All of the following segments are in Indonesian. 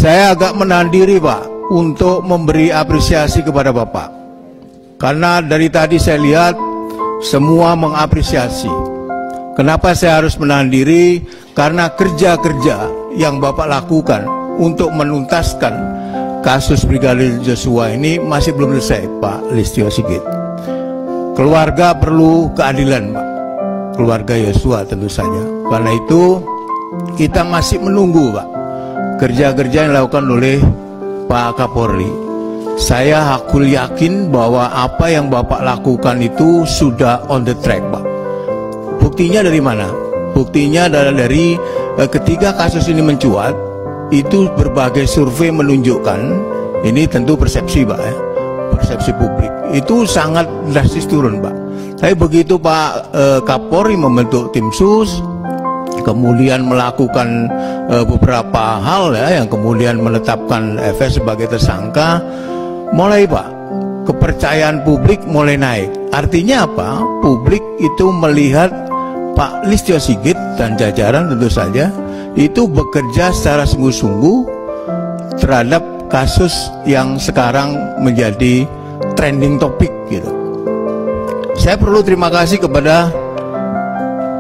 Saya agak menahan diri, Pak, untuk memberi apresiasi kepada Bapak. Karena dari tadi saya lihat semua mengapresiasi. Kenapa saya harus menahan diri? Karena kerja-kerja yang Bapak lakukan untuk menuntaskan kasus Brigadir Joshua ini masih belum selesai, Pak Listio Sigit. Keluarga perlu keadilan, Pak. Keluarga Joshua tentu saja. Karena itu kita masih menunggu, Pak, kerja-kerja yang dilakukan oleh Pak Kapolri. Saya hakul yakin bahwa apa yang Bapak lakukan itu sudah on the track, Pak. Buktinya dari mana? Buktinya adalah dari ketika kasus ini mencuat, itu berbagai survei menunjukkan, ini tentu persepsi, Pak, ya, persepsi publik, itu sangat drastis turun, Pak. Tapi begitu Pak Kapolri membentuk tim sus, kemudian melakukan beberapa hal ya, yang kemudian menetapkan FS sebagai tersangka, mulai, Pak, kepercayaan publik mulai naik. Artinya apa? Publik itu melihat Pak Listio Sigit dan jajaran tentu saja itu bekerja secara sungguh-sungguh terhadap kasus yang sekarang menjadi trending topik gitu. Saya perlu terima kasih kepada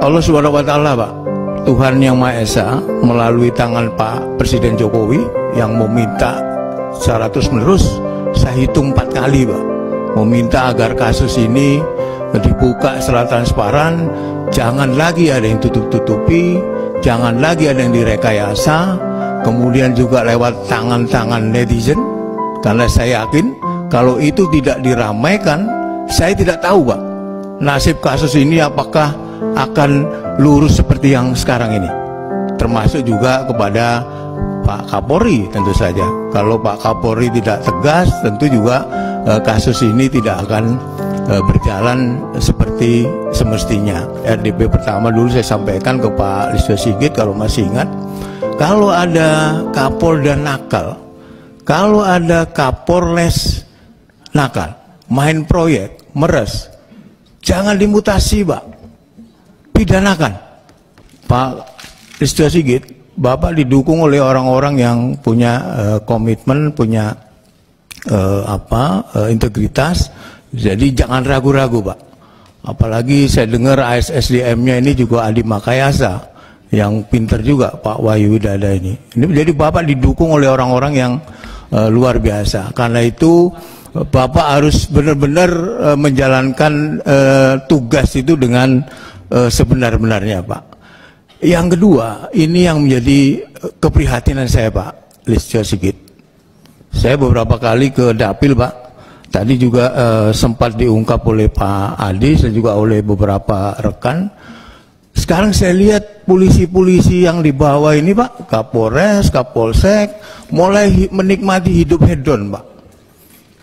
Allah Subhanahu wa Ta'ala, Pak, Tuhan Yang Maha Esa, melalui tangan Pak Presiden Jokowi yang meminta secara terus-menerus, saya hitung 4 kali, Pak, meminta agar kasus ini dibuka secara transparan, jangan lagi ada yang tutup-tutupi, jangan lagi ada yang direkayasa, kemudian juga lewat tangan-tangan netizen. Karena saya yakin kalau itu tidak diramaikan, saya tidak tahu, Pak, nasib kasus ini apakah akan lurus seperti yang sekarang ini. Termasuk juga kepada Pak Kapolri tentu saja. Kalau Pak Kapolri tidak tegas, tentu juga kasus ini tidak akan berjalan seperti semestinya. RDP pertama dulu saya sampaikan ke Pak Listio Sigit, kalau masih ingat, kalau ada Kapolda nakal, kalau ada Kapolres nakal, main proyek, meres, jangan dimutasi, Pak, pidanakan. Pak Listio Sigit, Bapak didukung oleh orang-orang yang punya komitmen, punya integritas. Jadi jangan ragu-ragu, Pak. Apalagi saya dengar ASSDM-nya ini juga Adi Makayasa, yang pinter juga, Pak Wahyu Widada ini. Jadi Bapak didukung oleh orang-orang yang luar biasa. Karena itu Bapak harus benar-benar menjalankan tugas itu dengan sebenar-benarnya, Pak. Yang kedua, ini yang menjadi keprihatinan saya, Pak Listio Sigit. Saya beberapa kali ke Dapil, Pak. Tadi juga sempat diungkap oleh Pak Adi dan juga oleh beberapa rekan. Sekarang saya lihat polisi-polisi yang di bawah ini, Pak, Kapolres, Kapolsek, mulai menikmati hidup hedon, Pak.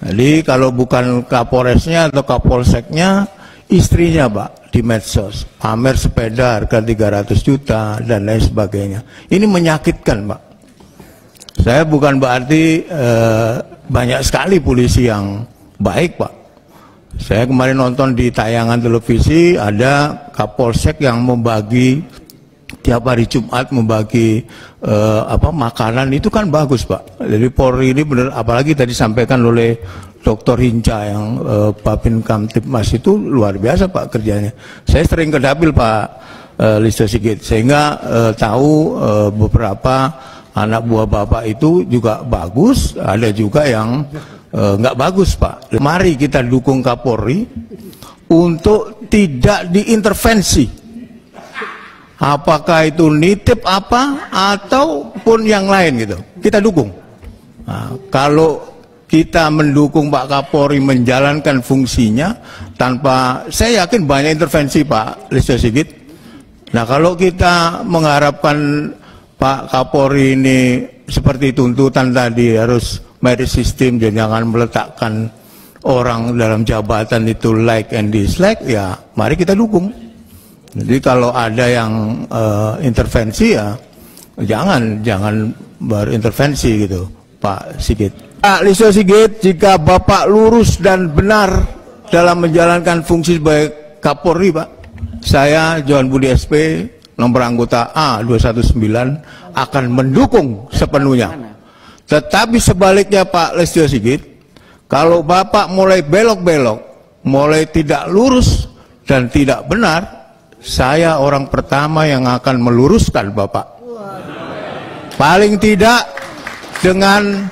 Jadi kalau bukan Kapolresnya atau Kapolseknya, istrinya, Pak, di medsos, pamer sepeda harga 300 juta dan lain sebagainya. Ini menyakitkan, Pak. Saya bukan berarti banyak sekali polisi yang baik, Pak. Saya kemarin nonton di tayangan televisi, ada Kapolsek yang membagi tiap hari Jumat, membagi makanan, itu kan bagus, Pak. Jadi Polri ini benar, apalagi tadi sampaikan oleh Dr. Hinca yang Babin Kamtibmas, itu luar biasa, Pak, kerjanya. Saya sering ke Dapil, Pak Listio Sigit, sehingga tahu beberapa anak buah Bapak itu juga bagus, ada juga yang nggak bagus, Pak. Mari kita dukung Kapolri untuk tidak diintervensi, apakah itu nitip apa ataupun yang lain gitu, kita dukung. Nah, kalau kita mendukung Pak Kapolri menjalankan fungsinya tanpa, saya yakin banyak intervensi, Pak Listio Sigit. Nah, kalau kita mengharapkan Pak Kapolri ini seperti tuntutan tadi, harus merit system, jangan meletakkan orang dalam jabatan itu like and dislike, ya mari kita dukung. Jadi kalau ada yang intervensi, ya jangan berintervensi gitu, Pak Sigit. Pak Listio Sigit, jika Bapak lurus dan benar dalam menjalankan fungsi sebagai Kapolri, Pak, saya Johan Budi SP, nomor anggota A219, akan mendukung sepenuhnya. Tetapi sebaliknya Pak Listio Sigit, kalau Bapak mulai belok-belok, mulai tidak lurus dan tidak benar, saya orang pertama yang akan meluruskan Bapak. Paling tidak dengan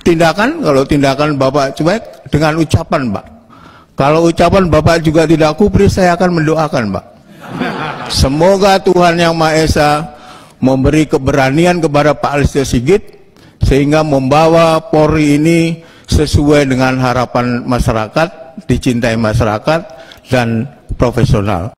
tindakan, kalau tindakan Bapak cuek, dengan ucapan Pak. Kalau ucapan Bapak juga tidak kubris, saya akan mendoakan Pak. Semoga Tuhan Yang Maha Esa memberi keberanian kepada Pak Listio Sigit, sehingga membawa Polri ini sesuai dengan harapan masyarakat, dicintai masyarakat, dan profesional.